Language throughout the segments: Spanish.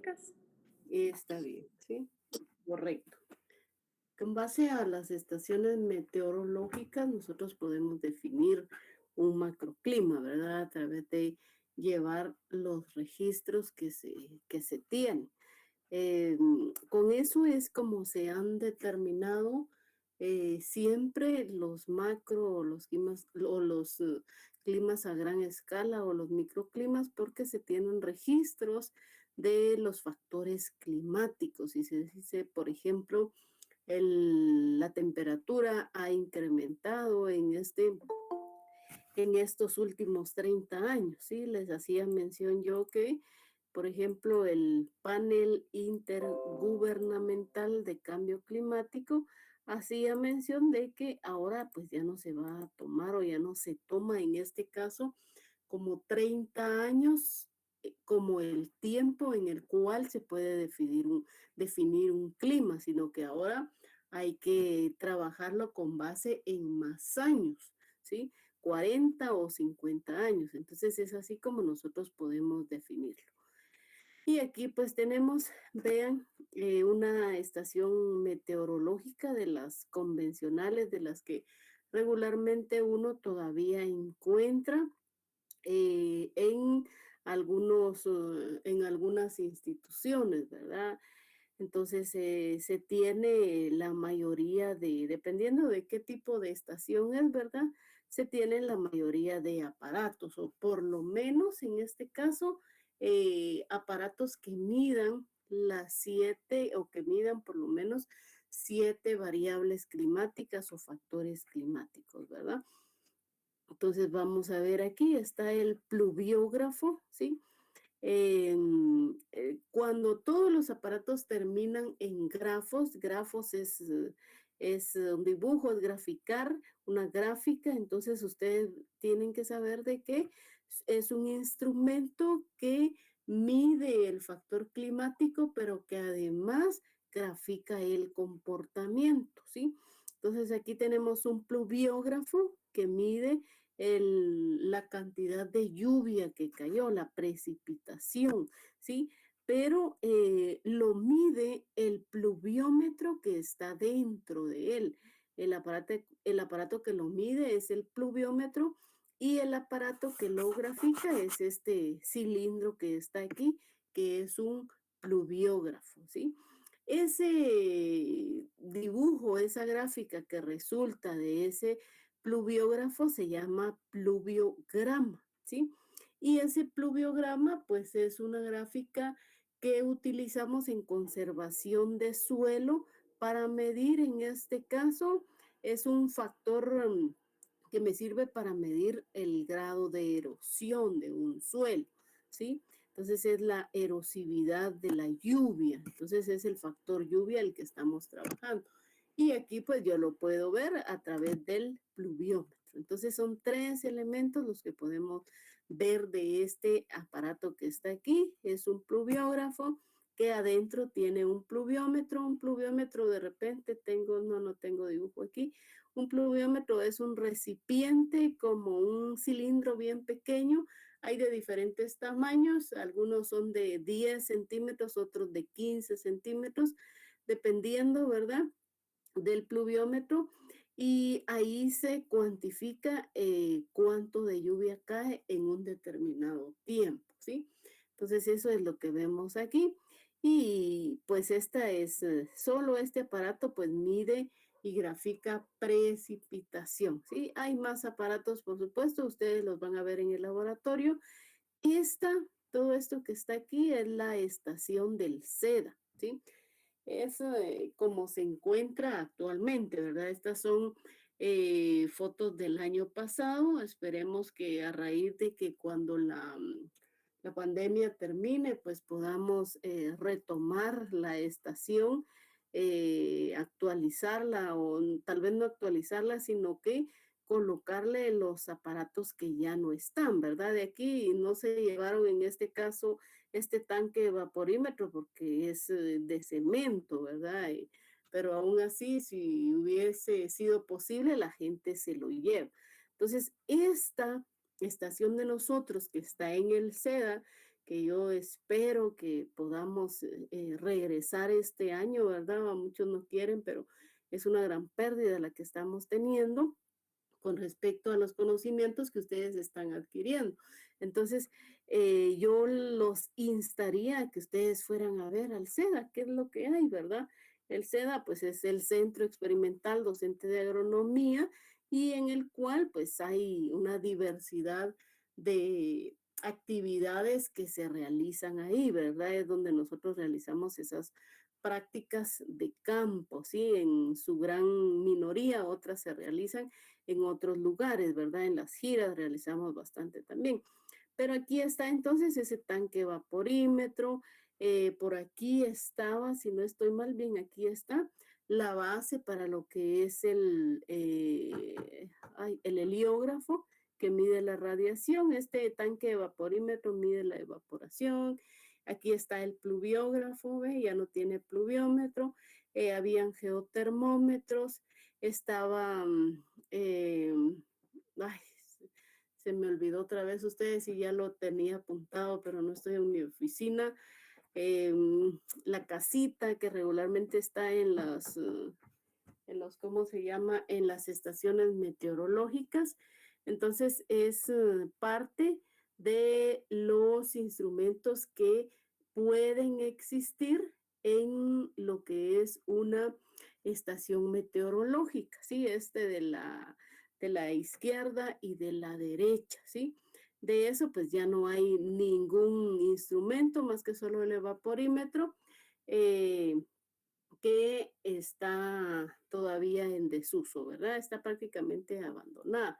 meteorológicas. Está bien, ¿sí? Correcto. Con base a las estaciones meteorológicas, nosotros podemos definir un macroclima, ¿verdad? A través de llevar los registros que se tienen. Con eso es como se han determinado siempre los macro o los climas a gran escala o los microclimas, porque se tienen registros de los factores climáticos y se dice, por ejemplo, la temperatura ha incrementado en estos últimos 30 años, ¿sí? Les hacía mención yo que, por ejemplo, el panel intergubernamental de cambio climático hacía mención de que ahora pues ya no se va a tomar o ya no se toma en este caso como 30 años como el tiempo en el cual se puede definir un clima, sino que ahora hay que trabajarlo con base en más años, ¿sí? 40 o 50 años. Entonces es así como nosotros podemos definirlo. Y aquí pues tenemos, vean, una estación meteorológica de las convencionales, de las que regularmente uno todavía encuentra en en algunas instituciones, ¿verdad? Entonces se tiene la mayoría dependiendo de qué tipo de estación es, ¿verdad? Se tienen la mayoría de aparatos, o por lo menos en este caso, aparatos que midan las 7 o que midan por lo menos 7 variables climáticas o factores climáticos, ¿verdad? Entonces vamos a ver aquí, está el pluviógrafo, ¿sí? Cuando todos los aparatos terminan en grafos es un dibujo, es graficar, una gráfica, entonces ustedes tienen que saber de que es un instrumento que mide el factor climático, pero que además grafica el comportamiento, ¿sí? Entonces aquí tenemos un pluviógrafo que mide la cantidad de lluvia que cayó, la precipitación, ¿sí? Pero lo mide el pluviómetro que está dentro de él. El aparato que lo mide es el pluviómetro y el aparato que lo grafica es este cilindro que está aquí, que es un pluviógrafo, ¿sí? Ese dibujo, esa gráfica que resulta de ese pluviógrafo se llama pluviograma, ¿sí? Y ese pluviograma, pues es una gráfica que utilizamos en conservación de suelo para medir, en este caso, es un factor que me sirve para medir el grado de erosión de un suelo, ¿sí? Entonces es la erosividad de la lluvia. Entonces es el factor lluvia el que estamos trabajando. Y aquí pues yo lo puedo ver a través del pluviómetro. Entonces son 3 elementos los que podemos ver de este aparato que está aquí. Es un pluviógrafo que adentro tiene un pluviómetro de repente no tengo dibujo aquí. Un pluviómetro es un recipiente como un cilindro bien pequeño. Hay de diferentes tamaños, algunos son de 10 centímetros, otros de 15 centímetros, dependiendo, ¿verdad?, del pluviómetro, y ahí se cuantifica cuánto de lluvia cae en un determinado tiempo, ¿sí? Entonces eso es lo que vemos aquí, y pues solo este aparato pues mide y grafica precipitación, ¿sí? Hay más aparatos, por supuesto, ustedes los van a ver en el laboratorio. Todo esto que está aquí es la estación del SEDA, ¿sí? Es como se encuentra actualmente, ¿verdad? Estas son fotos del año pasado. Esperemos que a raíz de que cuando la pandemia termine, pues podamos retomar la estación, actualizarla o tal vez no actualizarla, sino que colocarle los aparatos que ya no están, ¿verdad? De aquí no se llevaron en este caso este tanque vaporímetro porque es de cemento, ¿verdad? Pero aún así, si hubiese sido posible, la gente se lo lleva. Entonces, esta estación de nosotros que está en el SEDA, que yo espero que podamos regresar este año, ¿verdad? A muchos no quieren, pero es una gran pérdida la que estamos teniendo con respecto a los conocimientos que ustedes están adquiriendo. Entonces, yo los instaría a que ustedes fueran a ver al CEDA, qué es lo que hay, ¿verdad? El CEDA, pues es el Centro Experimental Docente de Agronomía y en el cual, pues hay una diversidad de actividades que se realizan ahí, ¿verdad? Es donde nosotros realizamos esas prácticas de campo, ¿sí? En su gran minoría, otras se realizan en otros lugares, ¿verdad? En las giras realizamos bastante también. Pero aquí está entonces ese tanque vaporímetro. Por aquí estaba, si no estoy mal, bien, aquí está la base para lo que es el heliógrafo que mide la radiación. Este tanque vaporímetro mide la evaporación. Aquí está el pluviógrafo, ¿ve? Ya no tiene pluviómetro. Habían geotermómetros. Estaba eh, ay, se me olvidó otra vez ustedes y ya lo tenía apuntado, pero no estoy en mi oficina. La casita que regularmente está en los, ¿cómo se llama? En las estaciones meteorológicas. Entonces es parte de los instrumentos que pueden existir en lo que es una estación meteorológica, ¿sí? De la izquierda y de la derecha, ¿sí? De eso pues ya no hay ningún instrumento más que solo el evaporímetro. Eh, que está todavía en desuso, ¿verdad? Está prácticamente abandonada.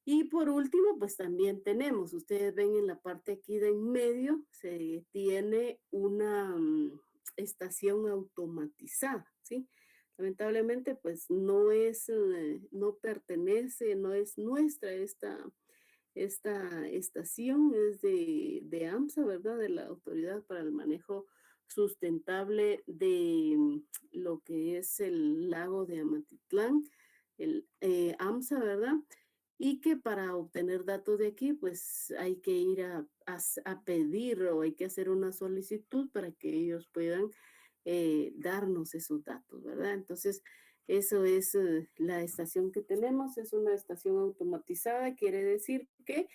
Y por último, pues también tenemos, ustedes ven en la parte aquí de en medio, se tiene una estación automatizada, ¿sí? Lamentablemente, pues no es, no pertenece, no es nuestra esta estación, es de AMSA, ¿verdad? De la Autoridad para el Manejo Sustentable de lo que es el lago de Amatitlán, el AMSA, ¿verdad? Y que para obtener datos de aquí, pues hay que ir a pedir o hay que hacer una solicitud para que ellos puedan darnos esos datos, ¿verdad? Entonces, eso es la estación que tenemos, es una estación automatizada, quiere decir que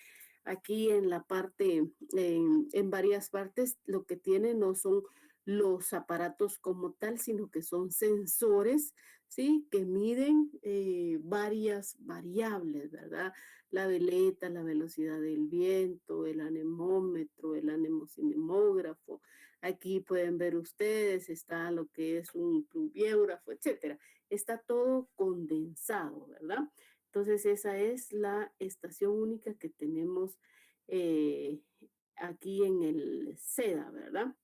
aquí en la parte, en varias partes, lo que tiene no son los aparatos como tal, sino que son sensores, ¿sí? Que miden varias variables, ¿verdad? La veleta, la velocidad del viento, el anemómetro, el anemocinemógrafo. Aquí pueden ver ustedes, está lo que es un pluviógrafo, etcétera. Está todo condensado, ¿verdad? Entonces esa es la estación única que tenemos eh, aquí en el SEDA, ¿verdad?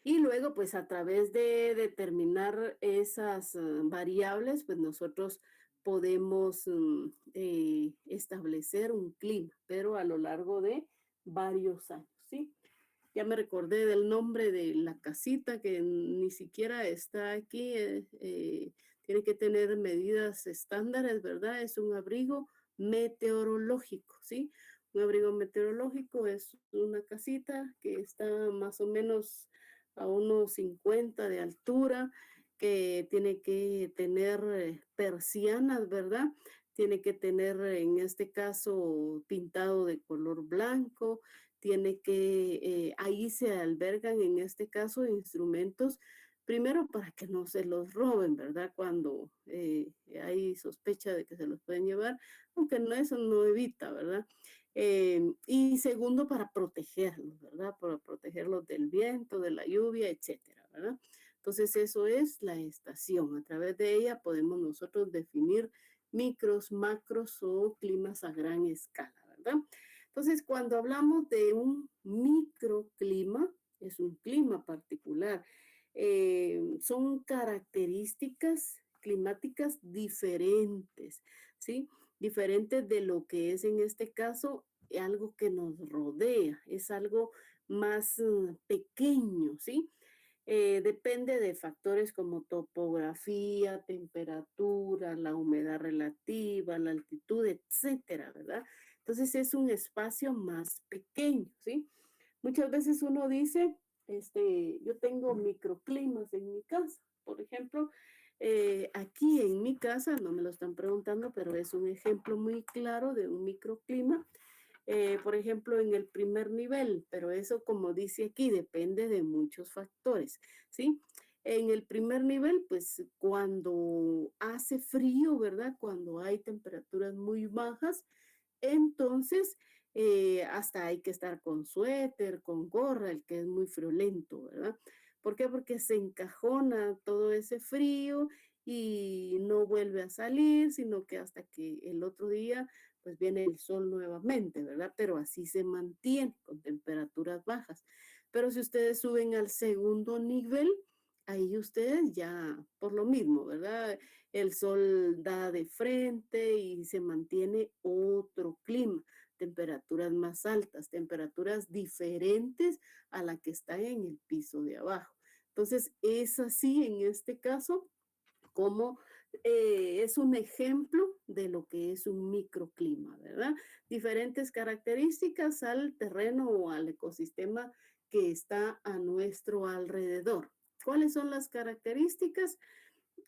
Y luego, pues a través de determinar esas variables, pues nosotros podemos establecer un clima, pero a lo largo de varios años, ¿sí? Ya me recordé del nombre de la casita que ni siquiera está aquí. Tiene que tener medidas estándares, ¿verdad? Es un abrigo meteorológico, ¿sí? Un abrigo meteorológico es una casita que está más o menos a unos 50 de altura, que tiene que tener persianas, ¿verdad? Tiene que tener, en este caso, pintado de color blanco, tiene que, ahí se albergan en este caso instrumentos, primero para que no se los roben, ¿verdad? Cuando hay sospecha de que se los pueden llevar, aunque no, eso no evita, ¿verdad? Y segundo, para protegerlos, ¿verdad? Para protegerlos del viento, de la lluvia, etcétera, ¿verdad? Entonces, eso es la estación. A través de ella podemos nosotros definir micros, macros o climas a gran escala, ¿verdad? Entonces, cuando hablamos de un microclima, es un clima particular, son características climáticas diferentes, ¿sí? Diferentes de lo que es en este caso algo que nos rodea, es algo más pequeño, ¿sí? Depende de factores como topografía, temperatura, la humedad relativa, la altitud, etcétera, ¿verdad? Entonces es un espacio más pequeño, ¿sí? Muchas veces uno dice, yo tengo microclimas en mi casa. Por ejemplo, aquí en mi casa, no me lo están preguntando, pero es un ejemplo muy claro de un microclima. Por ejemplo, en el primer nivel, pero eso, como dice aquí, depende de muchos factores, ¿sí? En el primer nivel, pues cuando hace frío, ¿verdad? Cuando hay temperaturas muy bajas, entonces hasta hay que estar con suéter, con gorra, el que es muy friolento, ¿verdad? ¿Por qué? Porque se encajona todo ese frío y no vuelve a salir, sino que hasta que el otro día pues viene el sol nuevamente, ¿verdad? Pero así se mantiene con temperaturas bajas. Pero si ustedes suben al segundo nivel, ahí ustedes ya por lo mismo, ¿verdad? El sol da de frente y se mantiene otro clima, temperaturas más altas, temperaturas diferentes a la que está en el piso de abajo. Entonces, es así en este caso como es un ejemplo de lo que es un microclima, ¿verdad? Diferentes características al terreno o al ecosistema que está a nuestro alrededor. ¿Cuáles son las características?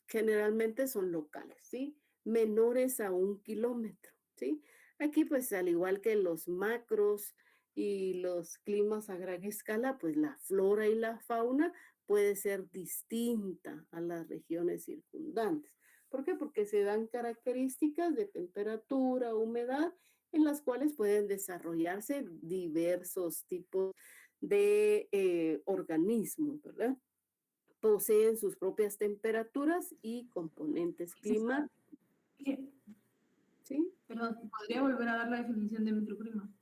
Generalmente son locales, ¿sí? Menores a 1 kilómetro, ¿sí? Aquí, pues, al igual que los macros y los climas a gran escala, pues la flora y la fauna puede ser distinta a las regiones circundantes. ¿Por qué? Porque se dan características de temperatura, humedad, en las cuales pueden desarrollarse diversos tipos de organismos, ¿verdad? Poseen sus propias temperaturas y componentes César, climáticos, ¿qué? ¿sí? Perdón, ¿podría volver a dar la definición de microclima?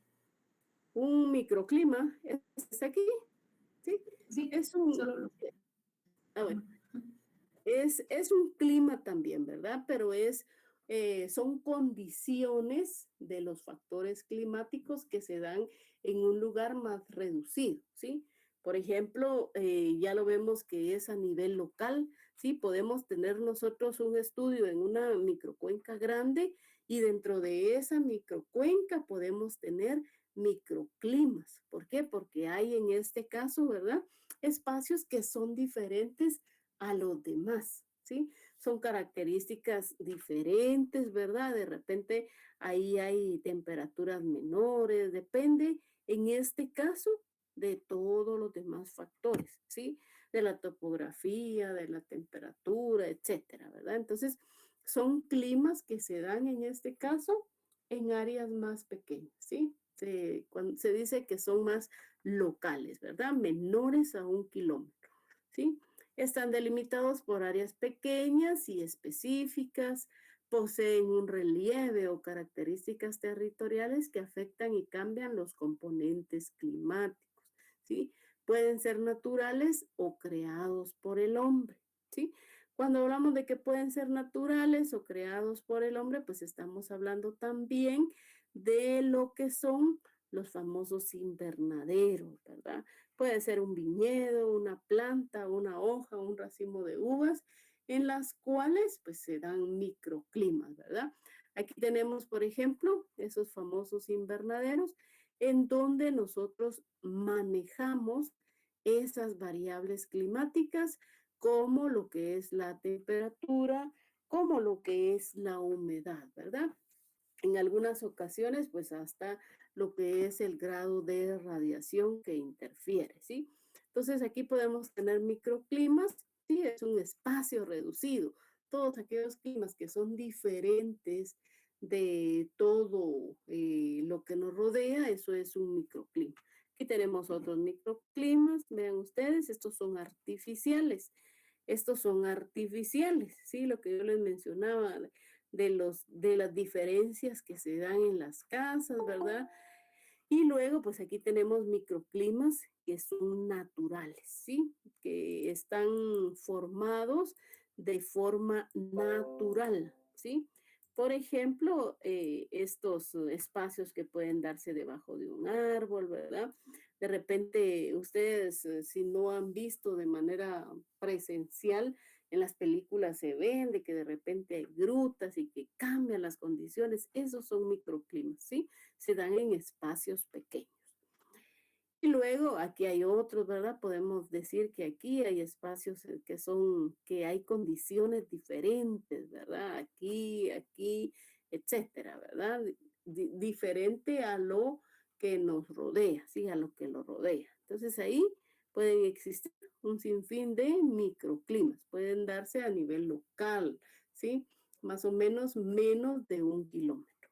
Un microclima es aquí, ¿sí? Sí, Es un, solo lo... a ver, es un clima también, ¿verdad? Pero son condiciones de los factores climáticos que se dan en un lugar más reducido, ¿sí? Por ejemplo, ya lo vemos que es a nivel local, ¿sí? Podemos tener nosotros un estudio en una microcuenca grande y dentro de esa microcuenca podemos tener microclimas. ¿Por qué? Porque hay en este caso, ¿verdad? Espacios que son diferentes a los demás, ¿sí? Son características diferentes, ¿verdad? De repente ahí hay temperaturas menores, depende en este caso de todos los demás factores, ¿sí? De la topografía, de la temperatura, etcétera, ¿verdad? Entonces, son climas que se dan en este caso en áreas más pequeñas, ¿sí? Se dice que son más locales, ¿verdad? Menores a 1 kilómetro, ¿sí? Están delimitados por áreas pequeñas y específicas, poseen un relieve o características territoriales que afectan y cambian los componentes climáticos, ¿sí? Pueden ser naturales o creados por el hombre, ¿sí? Cuando hablamos de que pueden ser naturales o creados por el hombre, pues estamos hablando también de lo que son los famosos invernaderos, ¿verdad? Puede ser un viñedo, una planta, una hoja, un racimo de uvas, en las cuales pues se dan microclimas, ¿verdad? Aquí tenemos, por ejemplo, esos famosos invernaderos en donde nosotros manejamos esas variables climáticas como lo que es la temperatura, como lo que es la humedad, ¿verdad? En algunas ocasiones, pues hasta lo que es el grado de radiación que interfiere, ¿sí? Entonces aquí podemos tener microclimas, sí, es un espacio reducido. Todos aquellos climas que son diferentes de todo lo que nos rodea, eso es un microclima. Aquí tenemos otros microclimas, vean ustedes, estos son artificiales. Estos son artificiales, ¿sí? Lo que yo les mencionaba de las diferencias que se dan en las casas, ¿verdad? Y luego, pues aquí tenemos microclimas que son naturales, ¿sí? Que están formados de forma natural, ¿sí? Por ejemplo, estos espacios que pueden darse debajo de un árbol, ¿verdad? De repente, ustedes, si no han visto de manera presencial, en las películas se ven de que de repente hay grutas y que cambian las condiciones. Esos son microclimas, ¿sí? Se dan en espacios pequeños. Y luego aquí hay otros, ¿verdad? Podemos decir que aquí hay espacios que hay condiciones diferentes, ¿verdad? Aquí, etcétera, ¿verdad? Diferente a lo que nos rodea, ¿sí? A lo que lo rodea. Entonces ahí pueden existir un sinfín de microclimas, pueden darse a nivel local, ¿sí? Más o menos de 1 kilómetro.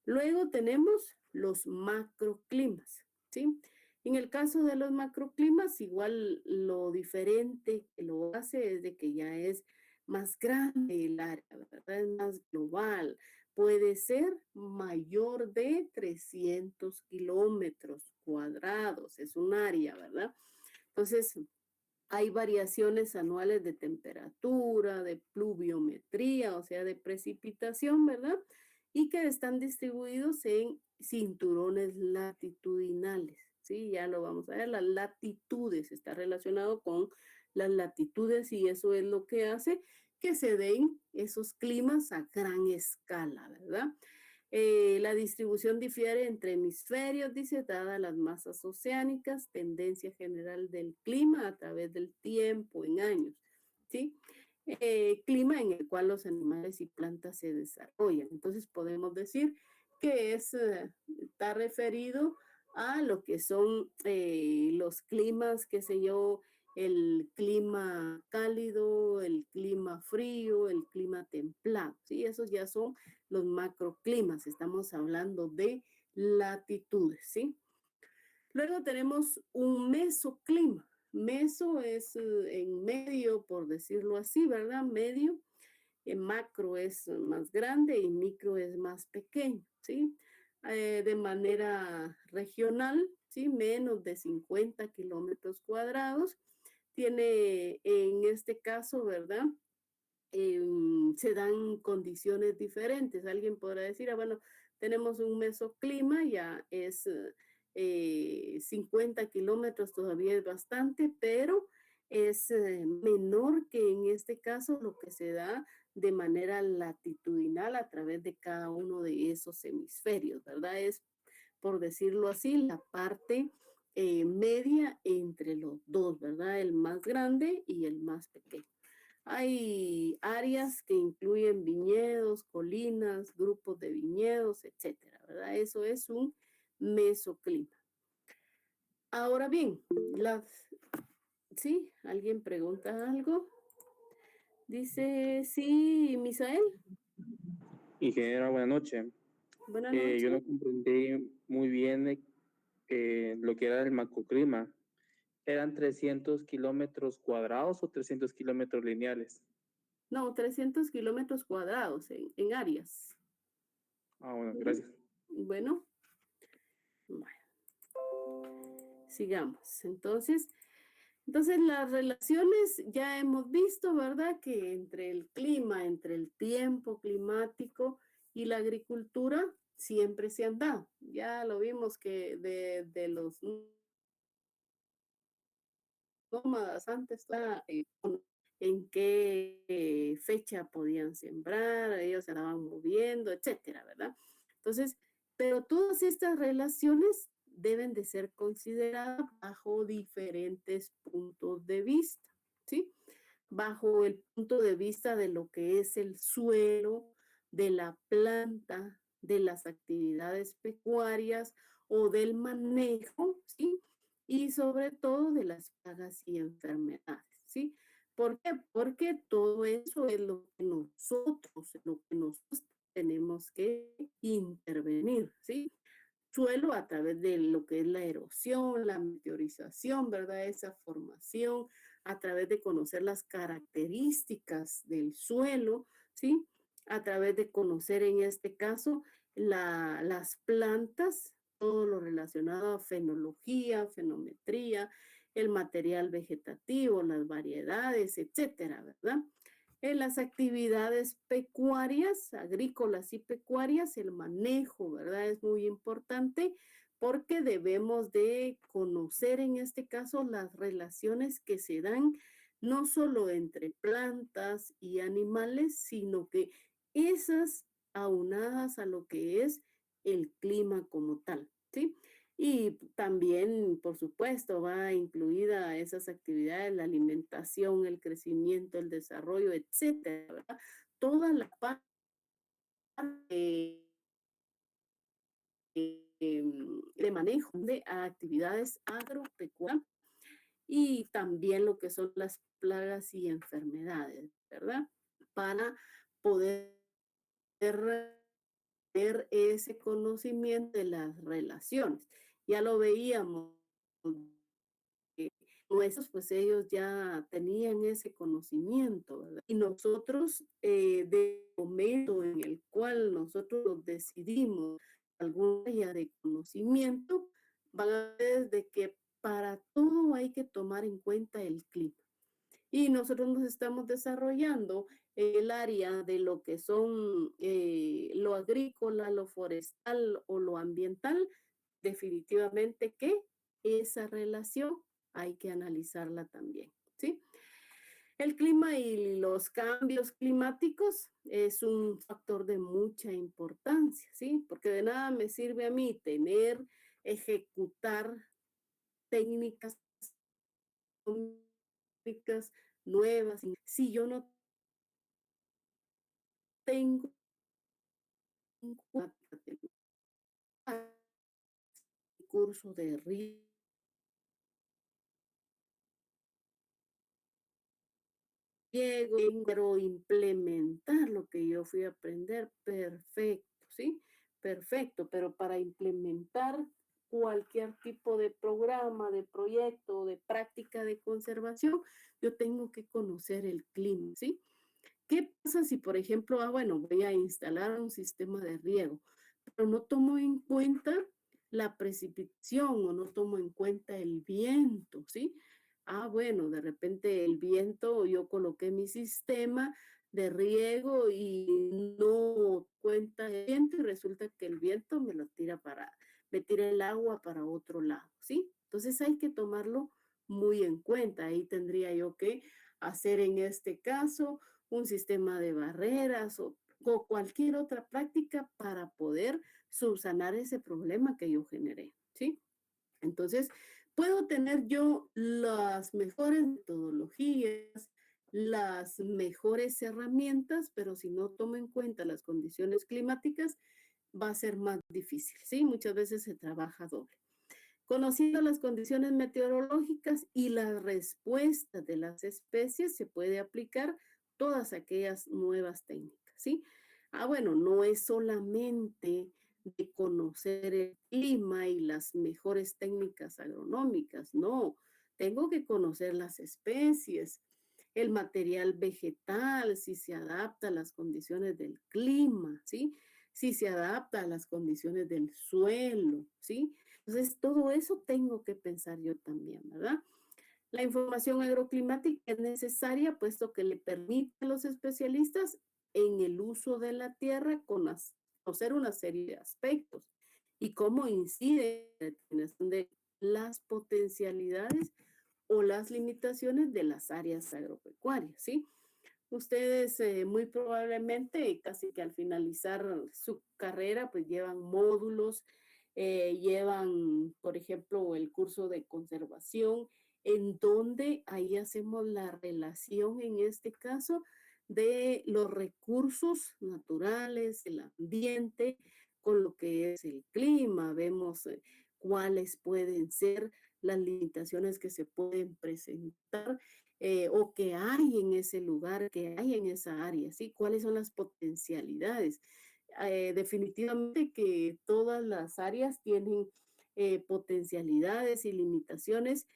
Luego tenemos los macroclimas, ¿sí? En el caso de los macroclimas, igual lo diferente que lo hace es de que ya es más grande el área, ¿verdad? Es más global. Puede ser mayor de 300 kilómetros cuadrados. Es un área, ¿verdad? Entonces, hay variaciones anuales de temperatura, de pluviometría, o sea, de precipitación, ¿verdad? Y que están distribuidos en cinturones latitudinales, ¿sí? Ya lo vamos a ver, las latitudes, está relacionado con las latitudes y eso es lo que hace que se den esos climas a gran escala, ¿verdad? La distribución difiere entre hemisferios, dice, dada las masas oceánicas, tendencia general del clima a través del tiempo en años, ¿sí? Clima en el cual los animales y plantas se desarrollan. Entonces podemos decir que está referido a lo que son los climas, qué sé yo, el clima cálido, el clima frío, el clima templado, ¿sí? Esos ya son los macroclimas, estamos hablando de latitudes, ¿sí? Luego tenemos un mesoclima. Meso es en medio, por decirlo así, ¿verdad? Medio. Macro es más grande y micro es más pequeño, ¿sí? De manera regional, ¿sí? Menos de 50 kilómetros cuadrados. Tiene en este caso, ¿verdad? Se dan condiciones diferentes. Alguien podrá decir, bueno, tenemos un mesoclima, ya es 50 kilómetros, todavía es bastante, pero es menor que en este caso lo que se da de manera latitudinal a través de cada uno de esos hemisferios, ¿verdad? Es, por decirlo así, la parte media entre los dos, ¿verdad? El más grande y el más pequeño. Hay áreas que incluyen viñedos, colinas, grupos de viñedos, etcétera, ¿verdad? Eso es un mesoclima. Ahora bien, ¿sí? ¿Alguien pregunta algo? Dice, sí, Misael. Ingeniera, buenas noches. Buenas Yo noches. no comprendí muy bien lo que era el macroclima. ¿Eran 300 kilómetros cuadrados o 300 kilómetros lineales? No, 300 kilómetros cuadrados en áreas. Ah, bueno, gracias. Bueno, sigamos. Entonces, las relaciones ya hemos visto, ¿verdad? Que entre el clima, entre el tiempo climático y la agricultura siempre se han dado. Ya lo vimos que de los nómadas antes, en qué fecha podían sembrar, ellos se andaban moviendo, etcétera, ¿verdad? Entonces, pero todas estas relaciones deben de ser consideradas bajo diferentes puntos de vista, ¿sí? Bajo el punto de vista de lo que es el suelo, de la planta, de las actividades pecuarias o del manejo, ¿sí? Y sobre todo de las plagas y enfermedades, ¿sí? ¿Por qué? Porque todo eso es lo que nosotros tenemos que intervenir, ¿sí? Suelo a través de lo que es la erosión, la meteorización, ¿verdad? Esa formación, a través de conocer las características del suelo, ¿sí? A través de conocer en este caso las plantas, todo lo relacionado a fenología, fenometría, el material vegetativo, las variedades, etcétera, ¿verdad? En las actividades pecuarias, agrícolas y pecuarias, el manejo, ¿verdad? Es muy importante porque debemos de conocer en este caso las relaciones que se dan no solo entre plantas y animales, sino que esas aunadas a lo que es el clima como tal, ¿sí? Y también, por supuesto, va incluida esas actividades, la alimentación, el crecimiento, el desarrollo, etcétera, ¿verdad? Toda la parte de manejo de actividades agropecuarias y también lo que son las plagas y enfermedades, ¿verdad? Para poder tener ese conocimiento de las relaciones. Ya lo veíamos, nuestros, pues ellos ya tenían ese conocimiento, ¿verdad? Y nosotros, de momento en el cual nosotros decidimos alguna área de conocimiento, van a ver de que para todo hay que tomar en cuenta el clima. Y nosotros nos estamos desarrollando el área de lo que son lo agrícola, lo forestal o lo ambiental, definitivamente que esa relación hay que analizarla también, ¿sí? El clima y los cambios climáticos es un factor de mucha importancia, ¿sí? Porque de nada me sirve a mí ejecutar técnicas técnicas nuevas, si yo no tengo un curso de riego, pero implementar lo que yo fui a aprender, perfecto, ¿sí? Perfecto, pero para implementar cualquier tipo de programa, de proyecto, de práctica de conservación, yo tengo que conocer el clima, ¿sí? ¿Qué pasa si, por ejemplo, bueno, voy a instalar un sistema de riego, pero no tomo en cuenta la precipitación o no tomo en cuenta el viento, ¿sí? Bueno, de repente el viento, yo coloqué mi sistema de riego y no cuenta el viento y resulta que el viento me tira el agua para otro lado, ¿sí? Entonces hay que tomarlo muy en cuenta. Ahí tendría yo que hacer en este caso un sistema de barreras o cualquier otra práctica para poder subsanar ese problema que yo generé, ¿sí? Entonces, puedo tener yo las mejores metodologías, las mejores herramientas, pero si no tomo en cuenta las condiciones climáticas, va a ser más difícil, ¿sí? Muchas veces se trabaja doble. Conociendo las condiciones meteorológicas y la respuesta de las especies, se puede aplicar todas aquellas nuevas técnicas, ¿sí? Bueno, no es solamente de conocer el clima y las mejores técnicas agronómicas, no, tengo que conocer las especies, el material vegetal, si se adapta a las condiciones del clima, ¿sí? Si se adapta a las condiciones del suelo, ¿sí? Entonces, todo eso tengo que pensar yo también, ¿verdad? La información agroclimática es necesaria puesto que le permite a los especialistas en el uso de la tierra conocer una serie de aspectos y cómo incide en la determinación de las potencialidades o las limitaciones de las áreas agropecuarias, ¿sí? Ustedes muy probablemente, casi que al finalizar su carrera, pues llevan módulos, llevan, por ejemplo, el curso de conservación, en donde ahí hacemos la relación, en este caso, de los recursos naturales, el ambiente, con lo que es el clima. Vemos cuáles pueden ser las limitaciones que se pueden presentar o que hay en ese lugar, que hay en esa área, ¿sí? ¿Cuáles son las potencialidades? Definitivamente que todas las áreas tienen potencialidades y limitaciones,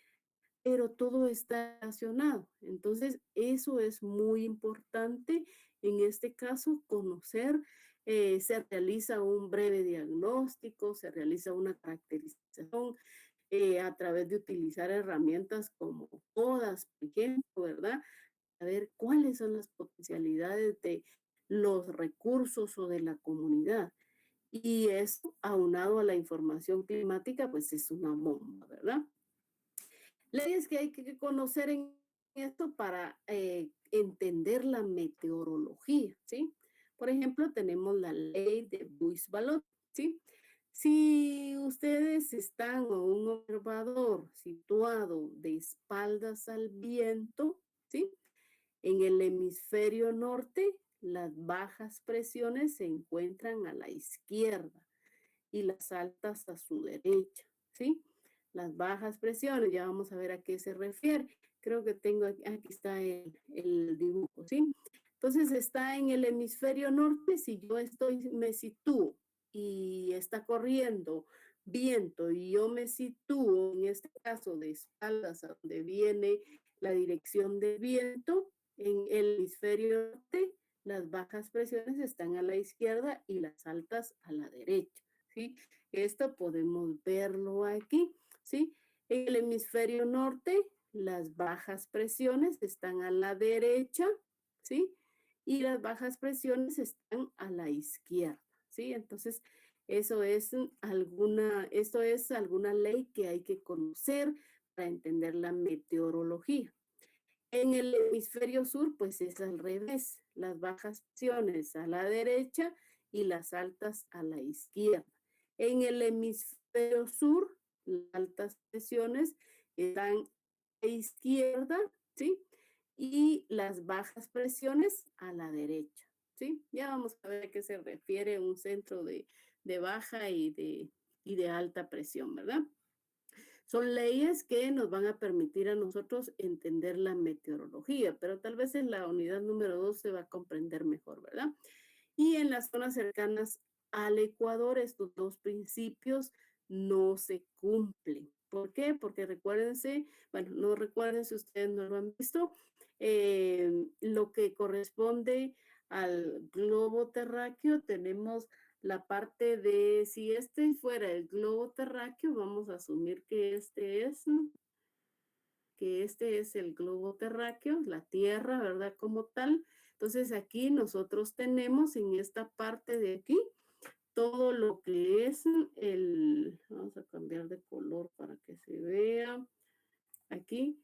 pero todo está relacionado. Entonces, eso es muy importante en este caso, conocer. Se realiza un breve diagnóstico, se realiza una caracterización, a través de utilizar herramientas como todas, por ejemplo, ¿verdad? A ver cuáles son las potencialidades de los recursos o de la comunidad. Y eso, aunado a la información climática, pues es una bomba, ¿verdad? Leyes que hay que conocer en esto para entender la meteorología, ¿sí? Por ejemplo, tenemos la ley de Buis-Ballot, ¿sí? Si ustedes están o un observador situado de espaldas al viento, ¿sí? En el hemisferio norte, las bajas presiones se encuentran a la izquierda y las altas a su derecha, ¿sí? Las bajas presiones, ya vamos a ver a qué se refiere. Creo que tengo, aquí está el dibujo, ¿sí? Entonces está en el hemisferio norte, si yo me sitúo y está corriendo viento y yo me sitúo, en este caso de espaldas a donde viene la dirección del viento, en el hemisferio norte, las bajas presiones están a la izquierda y las altas a la derecha, ¿sí? Esto podemos verlo aquí, ¿sí? En el hemisferio norte, las bajas presiones están a la derecha, ¿sí? Y las bajas presiones están a la izquierda, ¿sí? Entonces, esto es alguna ley que hay que conocer para entender la meteorología. En el hemisferio sur, pues es al revés, las bajas presiones a la derecha y las altas a la izquierda. En el hemisferio sur, las altas presiones están a la izquierda, ¿sí? Y las bajas presiones a la derecha, ¿sí? Ya vamos a ver a qué se refiere un centro de baja y de alta presión, ¿verdad? Son leyes que nos van a permitir a nosotros entender la meteorología, pero tal vez en la unidad número 2 se va a comprender mejor, ¿verdad? Y en las zonas cercanas al Ecuador, estos dos principios no se cumplen. ¿Por qué? Porque recuérdense, bueno, no recuerden si ustedes no lo han visto, lo que corresponde al globo terráqueo, tenemos la parte de, si este fuera el globo terráqueo, vamos a asumir que este es el globo terráqueo, la Tierra, ¿verdad? Como tal. Entonces aquí nosotros tenemos en esta parte de aquí todo lo que es vamos a cambiar de color para que se vea. Aquí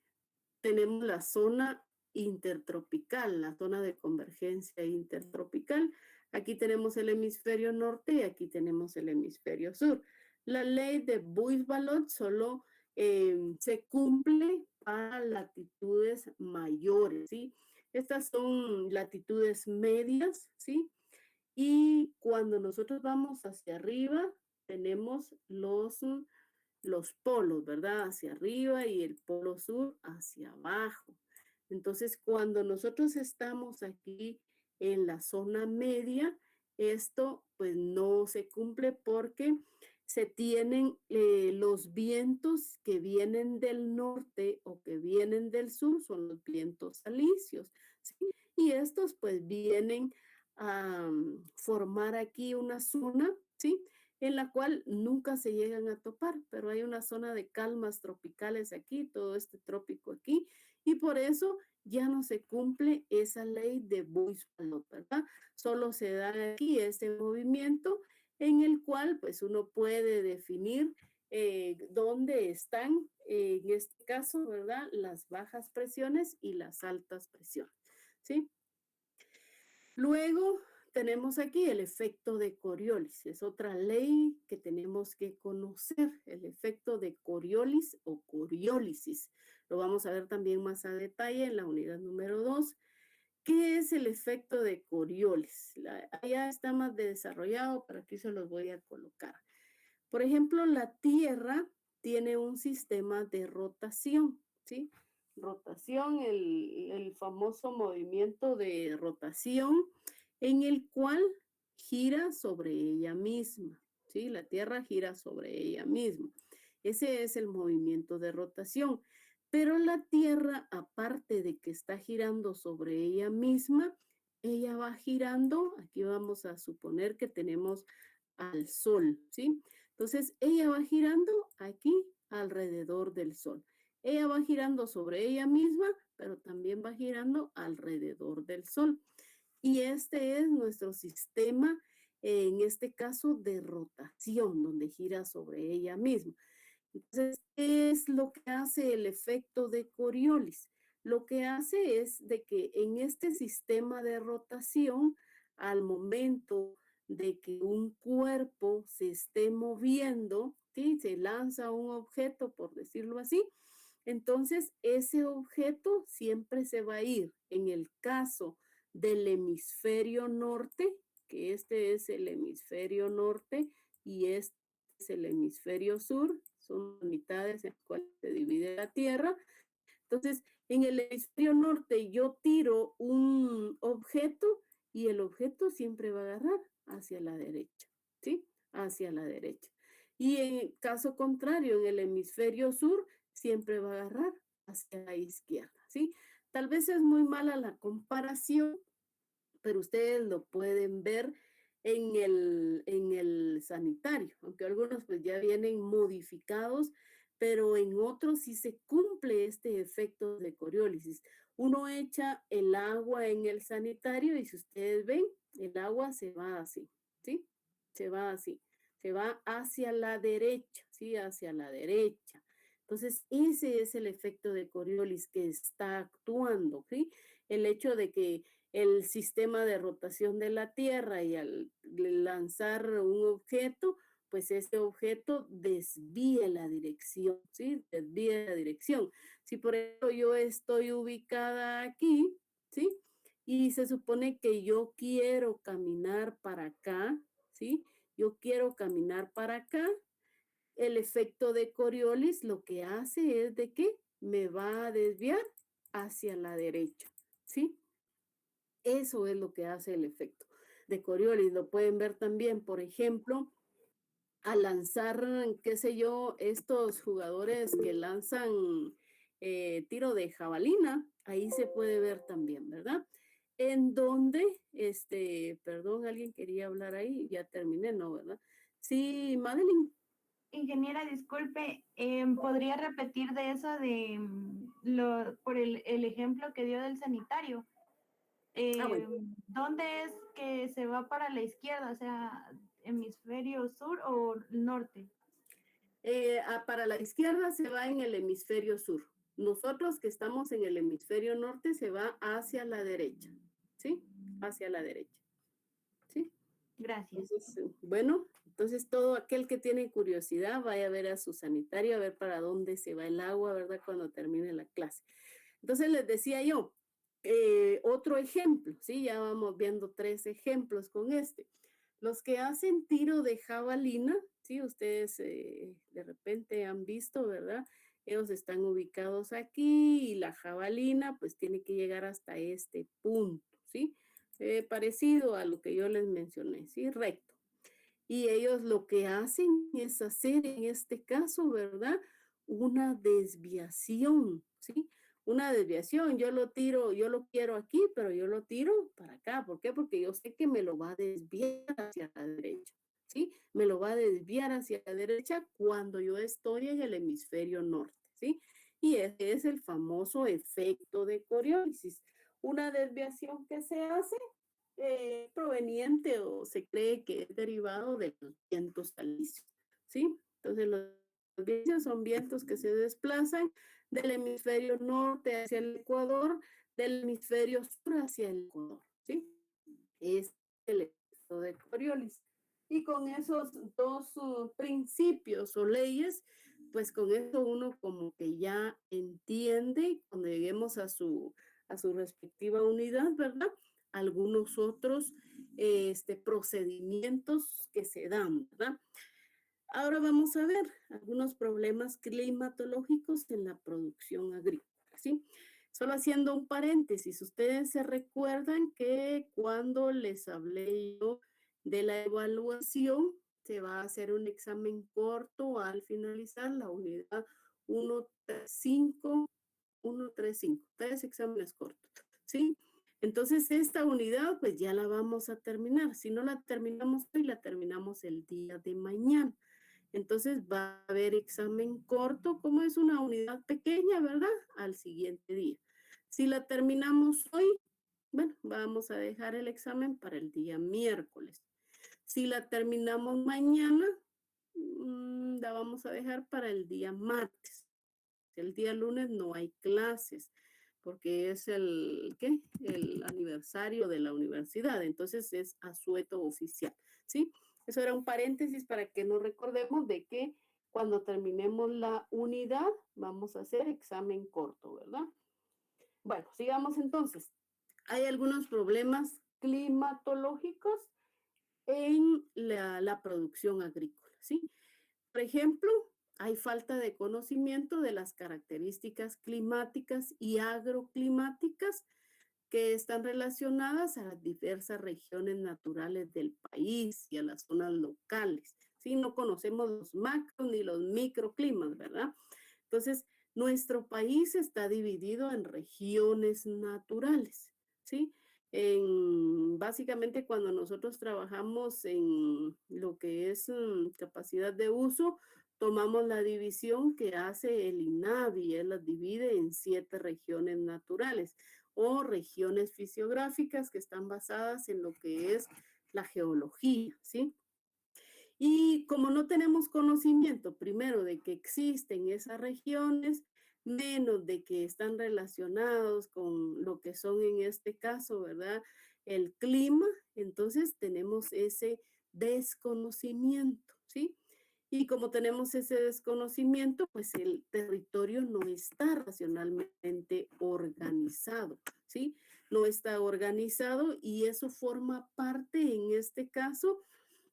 tenemos la zona intertropical, la zona de convergencia intertropical. Aquí tenemos el hemisferio norte y aquí tenemos el hemisferio sur. La ley de Buys-Ballot solo se cumple para latitudes mayores, ¿sí? Estas son latitudes medias, ¿sí? Y cuando nosotros vamos hacia arriba, tenemos los polos, ¿verdad? Hacia arriba y el polo sur hacia abajo. Entonces, cuando nosotros estamos aquí en la zona media, esto pues no se cumple porque se tienen los vientos que vienen del norte o que vienen del sur, son los vientos alisios, ¿sí? Y estos pues vienen a formar aquí una zona, ¿sí? En la cual nunca se llegan a topar, pero hay una zona de calmas tropicales aquí, todo este trópico aquí, y por eso ya no se cumple esa ley de Buys-Ballot, ¿verdad? Solo se da aquí este movimiento en el cual pues uno puede definir dónde están, en este caso, ¿verdad? Las bajas presiones y las altas presiones, ¿sí? Luego tenemos aquí el efecto de Coriolis. Es otra ley que tenemos que conocer, el efecto de Coriolis o coriólisis. Lo vamos a ver también más a detalle en la unidad número 2. ¿Qué es el efecto de Coriolis? Ya está más desarrollado, pero aquí se los voy a colocar. Por ejemplo, la Tierra tiene un sistema de rotación, ¿sí? Rotación, el famoso movimiento de rotación en el cual gira sobre ella misma, ¿sí? La Tierra gira sobre ella misma. Ese es el movimiento de rotación. Pero la Tierra, aparte de que está girando sobre ella misma, ella va girando, aquí vamos a suponer que tenemos al Sol, ¿sí? Entonces, ella va girando aquí alrededor del Sol. Ella va girando sobre ella misma, pero también va girando alrededor del Sol. Y este es nuestro sistema, en este caso, de rotación, donde gira sobre ella misma. Entonces, ¿qué es lo que hace el efecto de Coriolis? Lo que hace es de que en este sistema de rotación, al momento de que un cuerpo se esté moviendo, ¿sí? Se lanza un objeto, por decirlo así, entonces ese objeto siempre se va a ir. En el caso del hemisferio norte, que este es el hemisferio norte y este es el hemisferio sur, son mitades en las cuales se divide la Tierra. Entonces, en el hemisferio norte yo tiro un objeto y el objeto siempre va a agarrar hacia la derecha, ¿sí? Hacia la derecha. Y en el caso contrario, en el hemisferio sur, siempre va a agarrar hacia la izquierda, ¿sí? Tal vez es muy mala la comparación, pero ustedes lo pueden ver en el sanitario, aunque algunos pues ya vienen modificados, pero en otros sí se cumple este efecto de coriólisis. Uno echa el agua en el sanitario y si ustedes ven, el agua se va así, ¿sí? Se va así, se va hacia la derecha, ¿sí? Hacia la derecha. Entonces, ese es el efecto de Coriolis que está actuando, ¿sí? El hecho de que el sistema de rotación de la Tierra y al lanzar un objeto, pues ese objeto desvía la dirección, ¿sí? Desvía la dirección. Si por ejemplo yo estoy ubicada aquí, ¿sí? Y se supone que yo quiero caminar para acá, ¿sí? Yo quiero caminar para acá, el efecto de Coriolis lo que hace es de que me va a desviar hacia la derecha, ¿sí? Eso es lo que hace el efecto de Coriolis. Lo pueden ver también, por ejemplo, al lanzar, qué sé yo, estos jugadores que lanzan tiro de jabalina, ahí se puede ver también, ¿verdad? En donde, perdón, alguien quería hablar ahí, ya terminé, ¿no? ¿Verdad? Sí, Madeline. Ingeniera, disculpe, ¿podría repetir de eso de por el ejemplo que dio del sanitario? Bueno. ¿Dónde es que se va para la izquierda? O sea, hemisferio sur o norte. Para la izquierda se va en el hemisferio sur. Nosotros que estamos en el hemisferio norte se va hacia la derecha, ¿sí? Hacia la derecha, ¿sí? Gracias. Entonces, bueno, entonces todo aquel que tiene curiosidad vaya a ver a su sanitario, a ver para dónde se va el agua, ¿verdad? Cuando termine la clase. Entonces les decía yo, otro ejemplo, ¿sí? Ya vamos viendo 3 ejemplos con este. Los que hacen tiro de jabalina, ¿sí? Ustedes de repente han visto, ¿verdad? Ellos están ubicados aquí y la jabalina pues tiene que llegar hasta este punto, ¿sí? Parecido a lo que yo les mencioné, ¿sí? Recto. Y ellos lo que hacen es hacer en este caso, ¿verdad? Una desviación, ¿sí? Una desviación. Yo lo tiro, yo lo quiero aquí, pero yo lo tiro para acá. ¿Por qué? Porque yo sé que me lo va a desviar hacia la derecha, ¿sí? Me lo va a desviar hacia la derecha cuando yo estoy en el hemisferio norte, ¿sí? Y ese es el famoso efecto de Coriolis. Una desviación que se hace proveniente o se cree que es derivado de los vientos alisios, ¿sí? Entonces los vientos son vientos que se desplazan del hemisferio norte hacia el Ecuador, del hemisferio sur hacia el Ecuador, ¿sí? Es el efecto de Coriolis. Y con esos dos principios o leyes, pues con eso uno como que ya entiende cuando lleguemos a su respectiva unidad, ¿verdad? Algunos otros procedimientos que se dan, ¿verdad? Ahora vamos a ver algunos problemas climatológicos en la producción agrícola, ¿sí? Solo haciendo un paréntesis, ustedes se recuerdan que cuando les hablé yo de la evaluación, se va a hacer un examen corto al finalizar la unidad 135, 135, 3 exámenes cortos, ¿sí? Entonces, esta unidad, pues ya la vamos a terminar. Si no la terminamos hoy, la terminamos el día de mañana. Entonces, va a haber examen corto, como es una unidad pequeña, ¿verdad? Al siguiente día. Si la terminamos hoy, bueno, vamos a dejar el examen para el día miércoles. Si la terminamos mañana, la vamos a dejar para el día martes. El día lunes no hay clases, porque es el aniversario de la universidad, entonces es asueto oficial, ¿sí? Eso era un paréntesis para que nos recordemos de que cuando terminemos la unidad vamos a hacer examen corto, ¿verdad? Bueno, sigamos entonces. Hay algunos problemas climatológicos en la producción agrícola, ¿sí? Por ejemplo, hay falta de conocimiento de las características climáticas y agroclimáticas que están relacionadas a las diversas regiones naturales del país y a las zonas locales. ¿Sí? No conocemos los macro ni los microclimas, ¿verdad? Entonces, nuestro país está dividido en regiones naturales, ¿sí? Básicamente, cuando nosotros trabajamos en lo que es capacidad de uso, tomamos la división que hace el INAVI, él las divide en 7 regiones naturales o regiones fisiográficas que están basadas en lo que es la geología, ¿sí? Y como no tenemos conocimiento, primero, de que existen esas regiones, menos de que están relacionados con lo que son en este caso, ¿verdad? El clima, entonces tenemos ese desconocimiento, ¿sí? Y como tenemos ese desconocimiento, pues el territorio no está racionalmente organizado, ¿sí? No está organizado y eso forma parte, en este caso,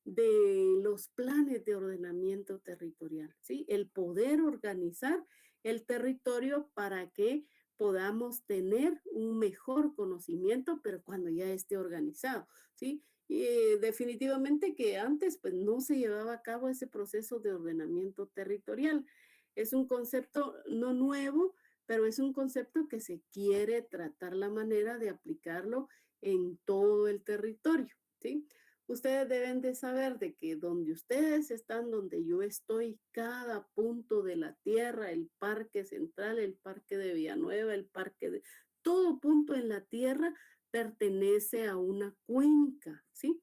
de los planes de ordenamiento territorial, ¿sí? El poder organizar el territorio para que podamos tener un mejor conocimiento, pero cuando ya esté organizado, ¿sí? Y definitivamente que antes pues no se llevaba a cabo ese proceso de ordenamiento territorial. Es un concepto no nuevo, pero es un concepto que se quiere tratar la manera de aplicarlo en todo el territorio, ¿sí? Ustedes deben de saber de que donde ustedes están, donde yo estoy, cada punto de la tierra, el parque central, el parque de Villanueva, el parque de... Todo punto en la tierra pertenece a una cuenca, ¿sí?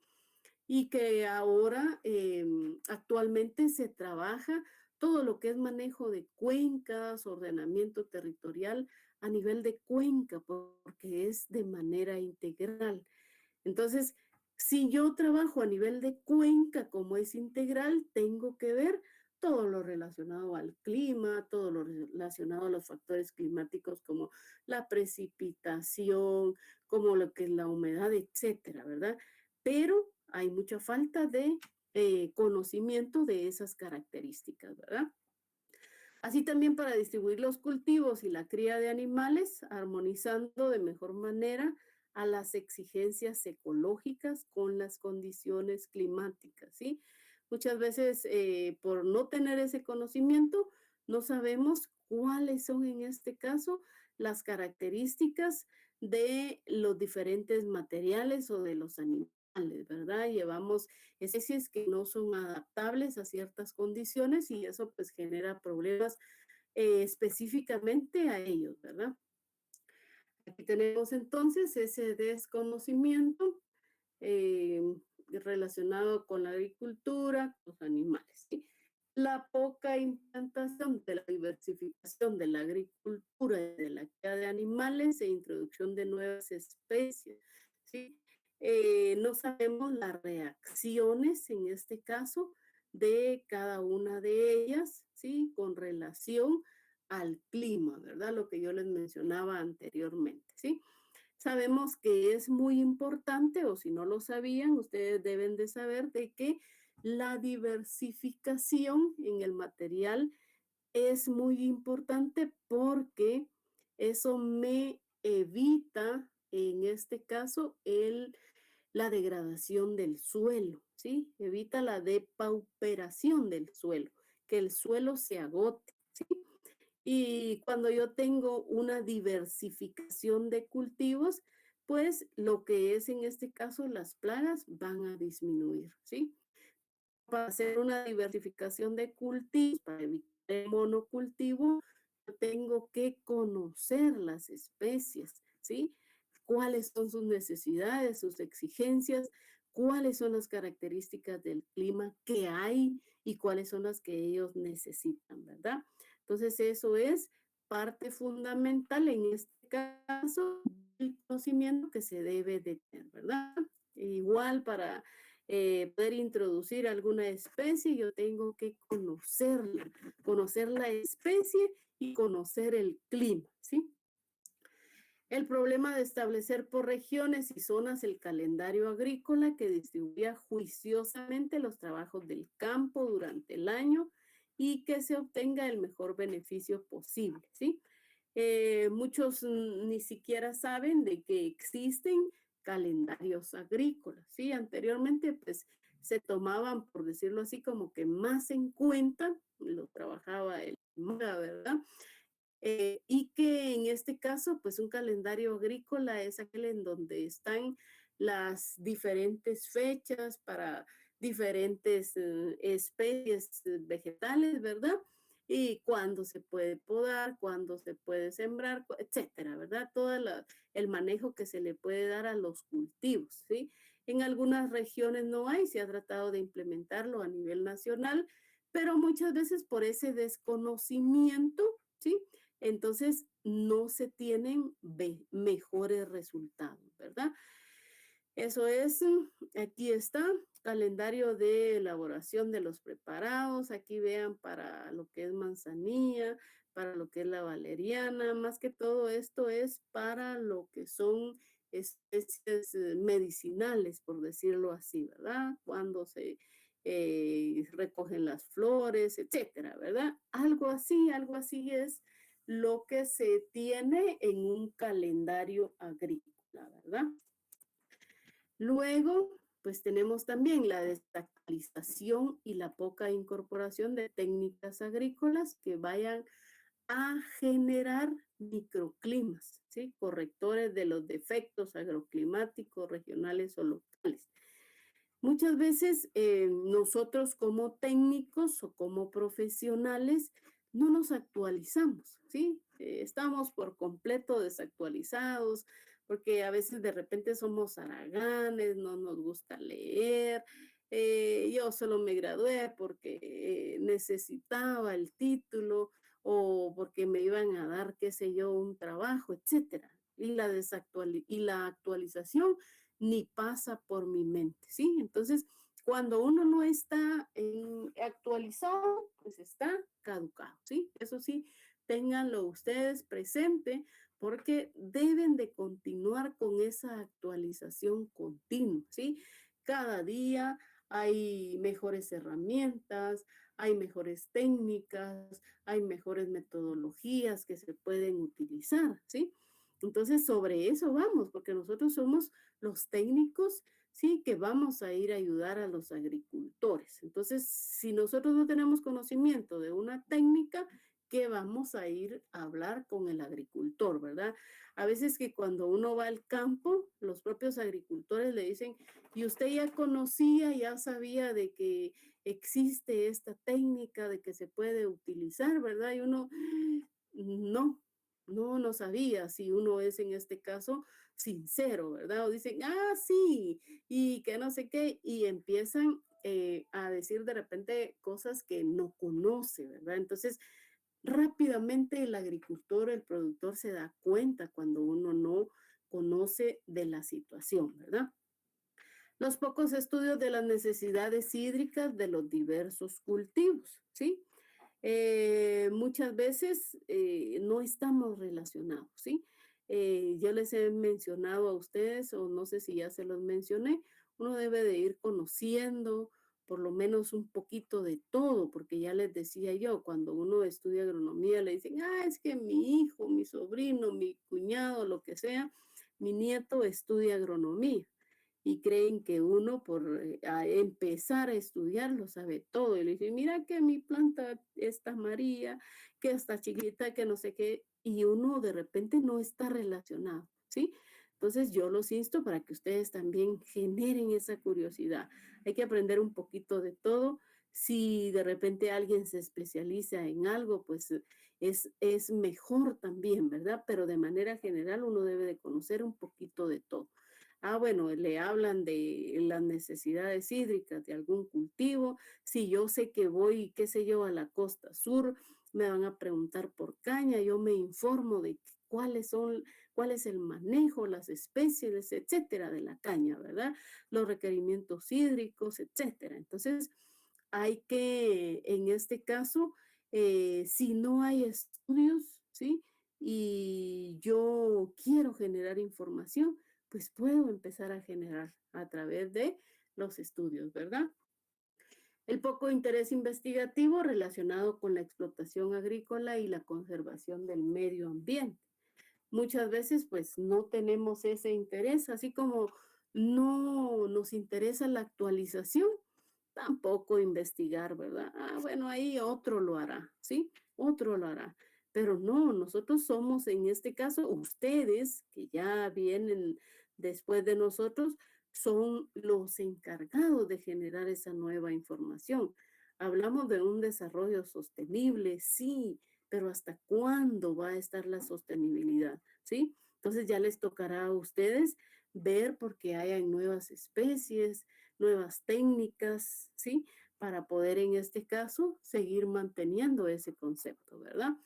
Y que ahora actualmente se trabaja todo lo que es manejo de cuencas, ordenamiento territorial a nivel de cuenca, porque es de manera integral. Entonces, si yo trabajo a nivel de cuenca como es integral, tengo que ver todo lo relacionado al clima, todo lo relacionado a los factores climáticos como la precipitación, como lo que es la humedad, etcétera, ¿verdad? Pero hay mucha falta de conocimiento de esas características, ¿verdad? Así también para distribuir los cultivos y la cría de animales, armonizando de mejor manera a las exigencias ecológicas con las condiciones climáticas, ¿sí? Muchas veces por no tener ese conocimiento, no sabemos cuáles son en este caso las características de los diferentes materiales o de los animales, ¿verdad? Llevamos especies que no son adaptables a ciertas condiciones y eso pues genera problemas específicamente a ellos, ¿verdad? Aquí tenemos entonces ese desconocimiento eh, relacionado con la agricultura, los animales, ¿sí? La poca implantación de la diversificación de la agricultura y de la cría de animales e introducción de nuevas especies, ¿sí? No sabemos las reacciones, en este caso, de cada una de ellas, ¿sí? Con relación al clima, ¿verdad? Lo que yo les mencionaba anteriormente, ¿sí? Sabemos que es muy importante, o si no lo sabían, ustedes deben de saber de que la diversificación en el material es muy importante porque eso me evita, en este caso, la degradación del suelo, ¿sí? Evita la depauperación del suelo, que el suelo se agote, ¿sí? Y cuando yo tengo una diversificación de cultivos, pues lo que es en este caso las plagas van a disminuir, ¿sí? Para hacer una diversificación de cultivos, para evitar el monocultivo, yo tengo que conocer las especies, ¿sí? Cuáles son sus necesidades, sus exigencias, cuáles son las características del clima que hay y cuáles son las que ellos necesitan, ¿verdad? Entonces eso es parte fundamental en este caso el conocimiento que se debe de tener, ¿verdad? Igual para poder introducir alguna especie, yo tengo que conocerla, conocer la especie y conocer el clima, ¿sí? El problema de establecer por regiones y zonas el calendario agrícola que distribuya juiciosamente los trabajos del campo durante el año y que se obtenga el mejor beneficio posible, ¿sí? Muchos ni siquiera saben de que existen calendarios agrícolas, ¿sí? Anteriormente, pues, se tomaban, por decirlo así, como que más en cuenta, lo trabajaba el MAGA, ¿verdad? Y que en este caso, pues un calendario agrícola es aquel en donde están las diferentes fechas para diferentes especies vegetales, ¿verdad? Y cuándo se puede podar, cuándo se puede sembrar, etcétera, ¿verdad? Todo el manejo que se le puede dar a los cultivos, ¿sí? En algunas regiones no hay, se ha tratado de implementarlo a nivel nacional, pero muchas veces por ese desconocimiento, ¿sí? Entonces no se tienen mejores resultados, ¿verdad? Eso es, aquí está, calendario de elaboración de los preparados. Aquí vean para lo que es manzanilla, para lo que es la valeriana. Más que todo esto es para lo que son especies medicinales, por decirlo así, ¿verdad? Cuando se recogen las flores, etcétera, ¿verdad? Algo así es lo que se tiene en un calendario agrícola, ¿verdad? Luego, pues tenemos también la desactualización y la poca incorporación de técnicas agrícolas que vayan a generar microclimas, ¿sí? Correctores de los defectos agroclimáticos regionales o locales. Muchas veces nosotros como técnicos o como profesionales no nos actualizamos, ¿sí? Estamos por completo desactualizados porque a veces de repente somos haraganes, no nos gusta leer. Yo solo me gradué porque necesitaba el título o porque me iban a dar, qué sé yo, un trabajo, etcétera. Y la actualización ni pasa por mi mente, ¿sí? Entonces, cuando uno no está actualizado, pues está caducado, ¿sí? Eso sí, ténganlo ustedes presente porque deben de continuar con esa actualización continua, ¿sí? Cada día hay mejores herramientas, hay mejores técnicas, hay mejores metodologías que se pueden utilizar, ¿sí? Entonces, sobre eso vamos, porque nosotros somos los técnicos, sí, que vamos a ir a ayudar a los agricultores. Entonces, si nosotros no tenemos conocimiento de una técnica, ¿qué vamos a ir a hablar con el agricultor, verdad? A veces que cuando uno va al campo, los propios agricultores le dicen, y usted ya conocía, ya sabía de que existe esta técnica, de que se puede utilizar, ¿verdad? Y uno, no sabía si uno es en este caso sincero, ¿verdad? O dicen, sí, y que no sé qué, y empiezan a decir de repente cosas que no conoce, ¿verdad? Entonces, rápidamente el agricultor, el productor se da cuenta cuando uno no conoce de la situación, ¿verdad? Los pocos estudios de las necesidades hídricas de los diversos cultivos, ¿sí? Muchas veces no estamos relacionados, ¿sí? Yo les he mencionado a ustedes, o no sé si ya se los mencioné, uno debe de ir conociendo por lo menos un poquito de todo, porque ya les decía yo, cuando uno estudia agronomía le dicen, es que mi hijo, mi sobrino, mi cuñado, lo que sea, mi nieto estudia agronomía y creen que uno por empezar a estudiar lo sabe todo. Y le dicen, mira que mi planta está amarilla, que está chiquita, que no sé qué, y uno de repente no está relacionado, ¿sí? Entonces yo los insto para que ustedes también generen esa curiosidad. Hay que aprender un poquito de todo. Si de repente alguien se especializa en algo, pues es mejor también, ¿verdad? Pero de manera general uno debe de conocer un poquito de todo. Bueno, le hablan de las necesidades hídricas de algún cultivo. Si yo sé que voy, qué sé yo, a la costa sur, me van a preguntar por caña, yo me informo de cuál es el manejo, las especies, etcétera, de la caña, ¿verdad? Los requerimientos hídricos, etcétera. Entonces, hay que, en este caso, si no hay estudios, ¿sí? Y yo quiero generar información, pues puedo empezar a generar a través de los estudios, ¿verdad? El poco interés investigativo relacionado con la explotación agrícola y la conservación del medio ambiente. Muchas veces pues no tenemos ese interés, así como no nos interesa la actualización, tampoco investigar, ¿verdad? Ah, bueno, ahí otro lo hará, ¿sí? Otro lo hará. Pero no, nosotros somos en este caso, ustedes que ya vienen después de nosotros, son los encargados de generar esa nueva información. Hablamos de un desarrollo sostenible, sí, pero ¿hasta cuándo va a estar la sostenibilidad? ¿Sí? Entonces ya les tocará a ustedes ver porque hayan nuevas especies, nuevas técnicas, ¿sí? Para poder en este caso seguir manteniendo ese concepto, ¿verdad?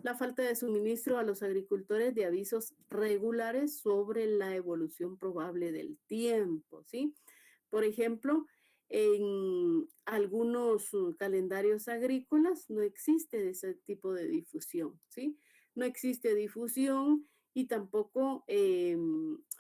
La falta de suministro a los agricultores de avisos regulares sobre la evolución probable del tiempo, ¿sí? Por ejemplo, en algunos calendarios agrícolas no existe ese tipo de difusión, ¿sí? No existe difusión y tampoco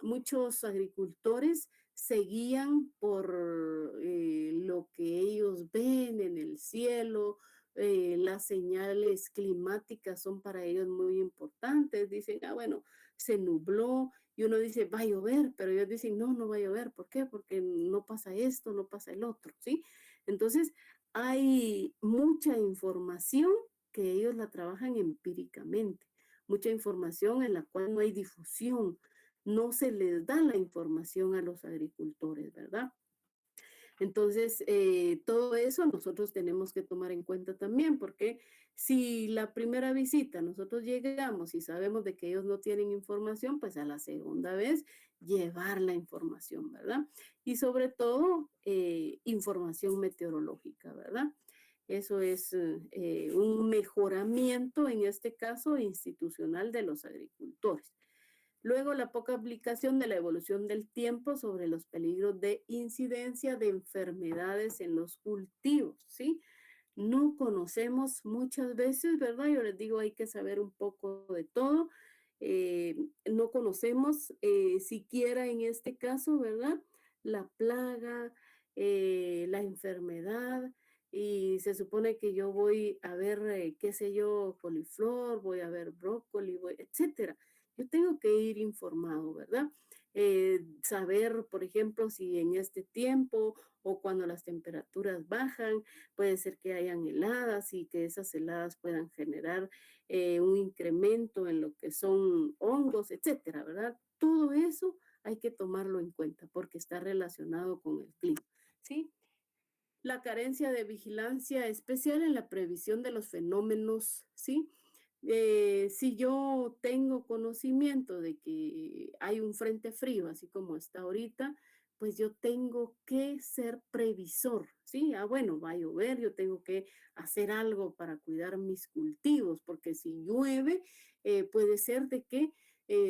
muchos agricultores se guían por lo que ellos ven en el cielo. Las señales climáticas son para ellos muy importantes. Dicen, ah, bueno, se nubló, y uno dice, va a llover, pero ellos dicen, no, no va a llover. ¿Por qué? Porque no pasa esto, no pasa el otro, ¿sí? Entonces, hay mucha información que ellos la trabajan empíricamente, mucha información en la cual no hay difusión, no se les da la información a los agricultores, ¿verdad? Entonces, todo eso nosotros tenemos que tomar en cuenta también, porque si la primera visita nosotros llegamos y sabemos de que ellos no tienen información, pues a la segunda vez llevar la información, ¿verdad? Y sobre todo, información meteorológica, ¿verdad? Eso es un mejoramiento, en este caso, institucional de los agricultores. Luego, la poca aplicación de la evolución del tiempo sobre los peligros de incidencia de enfermedades en los cultivos, ¿sí? No conocemos muchas veces, ¿verdad? Yo les digo, hay que saber un poco de todo. No conocemos siquiera en este caso, ¿verdad? La plaga, la enfermedad, y se supone que yo voy a ver, qué sé yo, coliflor, voy a ver brócoli, etcétera. Yo tengo que ir informado, ¿verdad? Saber, por ejemplo, si en este tiempo o cuando las temperaturas bajan, puede ser que hayan heladas y que esas heladas puedan generar un incremento en lo que son hongos, etcétera, ¿verdad? Todo eso hay que tomarlo en cuenta porque está relacionado con el clima, ¿sí? La carencia de vigilancia especial en la previsión de los fenómenos, ¿sí? Si yo tengo conocimiento de que hay un frente frío, así como está ahorita, pues yo tengo que ser previsor, ¿sí? Ah, bueno, va a llover, yo tengo que hacer algo para cuidar mis cultivos, porque si llueve, puede ser de que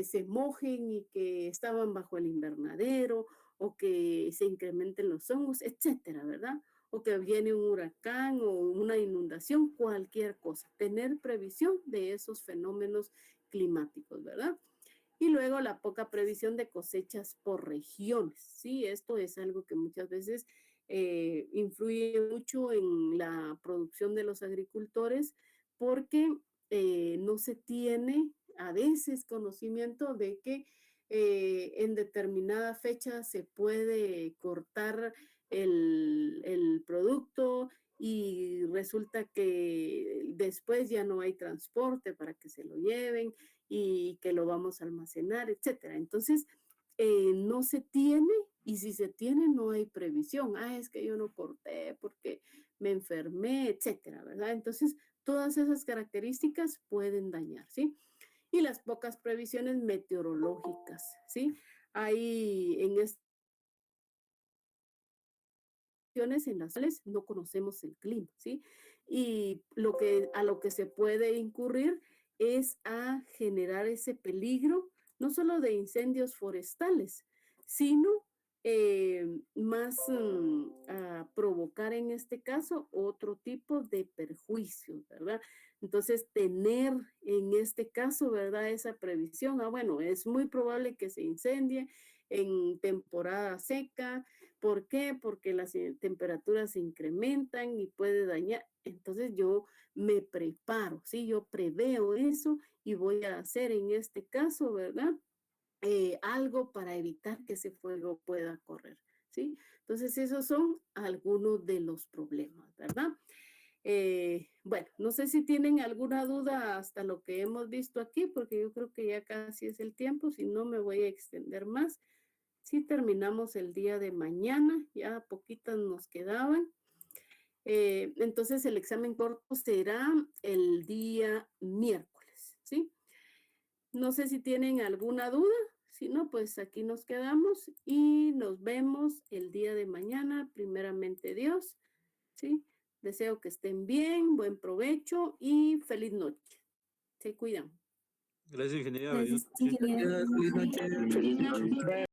se mojen y que estaban bajo el invernadero o que se incrementen los hongos, etcétera, ¿verdad? O que viene un huracán o una inundación, cualquier cosa. Tener previsión de esos fenómenos climáticos, ¿verdad? Y luego la poca previsión de cosechas por regiones, ¿sí? Esto es algo que muchas veces influye mucho en la producción de los agricultores porque no se tiene a veces conocimiento de que en determinada fecha se puede cortar el producto y resulta que después ya no hay transporte para que se lo lleven y que lo vamos a almacenar, etcétera. Entonces, no se tiene y si se tiene no hay previsión. Ah, es que yo no corté porque me enfermé, etcétera, ¿verdad? Entonces, todas esas características pueden dañar, ¿sí? Y las pocas previsiones meteorológicas, ¿sí? Hay en en las cuales no conocemos el clima, ¿sí? y a lo que se puede incurrir es a generar ese peligro, no solo de incendios forestales, sino más a provocar en este caso otro tipo de perjuicios, ¿verdad? Entonces, tener en este caso, ¿verdad? Esa previsión, bueno, es muy probable que se incendie en temporada seca. ¿Por qué? Porque las temperaturas se incrementan y puede dañar. Entonces, yo me preparo, ¿sí? Yo preveo eso y voy a hacer en este caso, ¿verdad? Algo para evitar que ese fuego pueda correr, ¿sí? Entonces, esos son algunos de los problemas, ¿verdad? Bueno, no sé si tienen alguna duda hasta lo que hemos visto aquí, porque yo creo que ya casi es el tiempo, si no me voy a extender más. Si terminamos el día de mañana, ya poquitas nos quedaban. Entonces el examen corto será el día miércoles, ¿sí? No sé si tienen alguna duda, si no, pues aquí nos quedamos y nos vemos el día de mañana, primeramente Dios, ¿sí? Deseo que estén bien, buen provecho y feliz noche. Se cuidan. Gracias, ingeniera. Gracias, ingeniera. Feliz noche. Feliz noche.